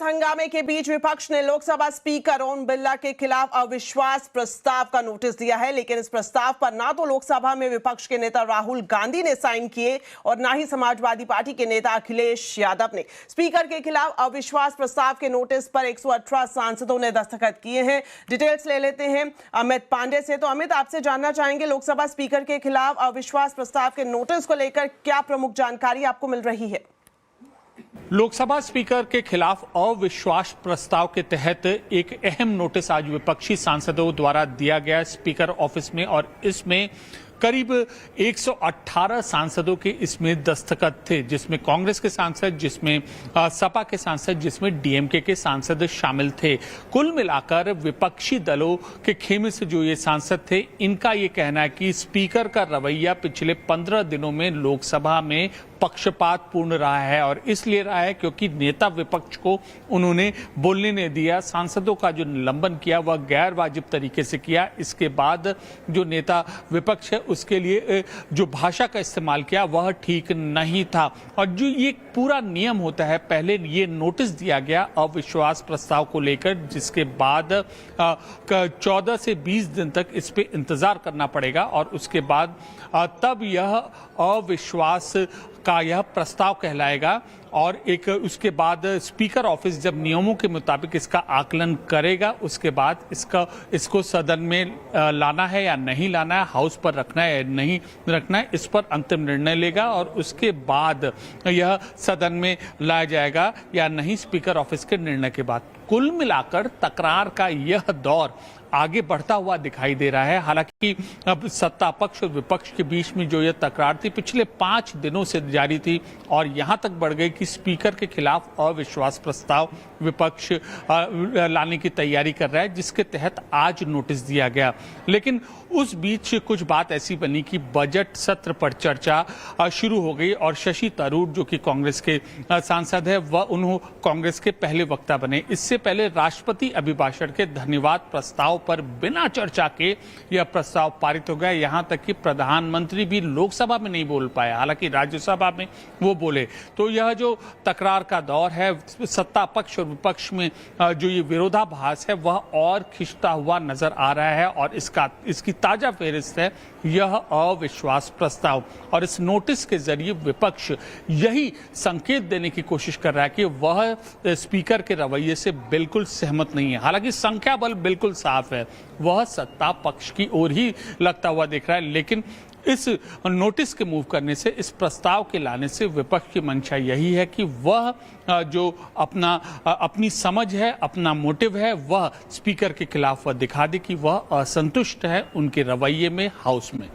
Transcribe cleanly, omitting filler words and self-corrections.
हंगामे के बीच विपक्ष ने लोकसभा स्पीकर ओम बिरला के खिलाफ अविश्वास प्रस्ताव का नोटिस दिया है, लेकिन इस प्रस्ताव पर ना तो लोकसभा में विपक्ष के नेता राहुल गांधी ने साइन किए और ना ही समाजवादी पार्टी के नेता अखिलेश यादव ने। स्पीकर के खिलाफ अविश्वास प्रस्ताव के नोटिस पर 118 सांसदों ने दस्तखत किए हैं। डिटेल्स ले लेते हैं अमित पांडे से। तो अमित, आपसे जानना चाहेंगे, लोकसभा स्पीकर के खिलाफ अविश्वास प्रस्ताव के नोटिस को लेकर क्या प्रमुख जानकारी आपको मिल रही है? लोकसभा स्पीकर के खिलाफ अविश्वास प्रस्ताव के तहत एक अहम नोटिस आज विपक्षी सांसदों द्वारा दिया गया स्पीकर ऑफिस में, और इसमें करीब 118 सांसदों के इसमें दस्तखत थे, जिसमें कांग्रेस के सांसद, जिसमें सपा के सांसद, जिसमें डीएमके के सांसद शामिल थे। कुल मिलाकर विपक्षी दलों के खेमे से जो ये सांसद थे, इनका ये कहना है कि स्पीकर का रवैया पिछले 15 दिनों में लोकसभा में पक्षपात पूर्ण रहा है, और इसलिए रहा है क्योंकि नेता विपक्ष को उन्होंने बोलने नहीं दिया। सांसदों का जो निलंबन किया वह गैर वाजिब तरीके से किया। इसके बाद जो नेता विपक्ष है उसके लिए जो भाषा का इस्तेमाल किया वह ठीक नहीं था। और जो ये पूरा नियम होता है, पहले ये नोटिस दिया गया अविश्वास प्रस्ताव को लेकर, जिसके बाद 14 से 20 दिन तक इस पे इंतजार करना पड़ेगा, और उसके बाद तब यह अविश्वास का यह प्रस्ताव कहलाएगा। और एक उसके बाद स्पीकर ऑफिस जब नियमों के मुताबिक इसका आकलन करेगा, उसके बाद इसको सदन में लाना है या नहीं लाना है, हाउस पर रखना है या नहीं रखना है, इस पर अंतिम निर्णय लेगा, और उसके बाद यह सदन में लाया जाएगा या नहीं स्पीकर ऑफिस के निर्णय के बाद। कुल मिलाकर तकरार का यह दौर आगे बढ़ता हुआ दिखाई दे रहा है। हालांकि अब सत्ता पक्ष और विपक्ष के बीच में जो यह तकरार थी पिछले 5 दिनों से जारी थी, और यहां तक बढ़ गई कि स्पीकर के खिलाफ अविश्वास प्रस्ताव विपक्ष लाने की तैयारी कर रहा है, जिसके तहत आज नोटिस दिया गया। लेकिन उस बीच कुछ बात ऐसी बनी कि बजट सत्र पर चर्चा शुरू हो गई, और शशि तरूर जो कि कांग्रेस के सांसद है, वह कांग्रेस के पहले वक्ता बने। इससे पहले राष्ट्रपति अभिभाषण के धन्यवाद प्रस्ताव पर बिना चर्चा के यह प्रस्ताव पारित हो गया। यहां तक कि प्रधानमंत्री भी लोकसभा में नहीं बोल पाए, हालांकि राज्यसभा में वो बोले। तो यह जो तकरार का दौर है, सत्ता पक्ष और विपक्ष में जो ये विरोधाभास है वह और खिंचता हुआ नजर आ रहा है, और इसकी ताजा फेहरिस्त है यह अविश्वास प्रस्ताव। और इस नोटिस के जरिए विपक्ष यही संकेत देने की कोशिश कर रहा है कि वह स्पीकर के रवैये से बिल्कुल सहमत नहीं है। हालांकि संख्या बल बिल्कुल साफ है, वह सत्ता पक्ष की ओर ही लगता हुआ दिख रहा है, लेकिन इस नोटिस के मूव करने से, इस प्रस्ताव के लाने से विपक्ष की मंशा यही है कि वह जो अपनी समझ है, अपना मोटिव है, वह स्पीकर के खिलाफ वह दिखा दे कि वह असंतुष्ट है उनके रवैये में हाउस में।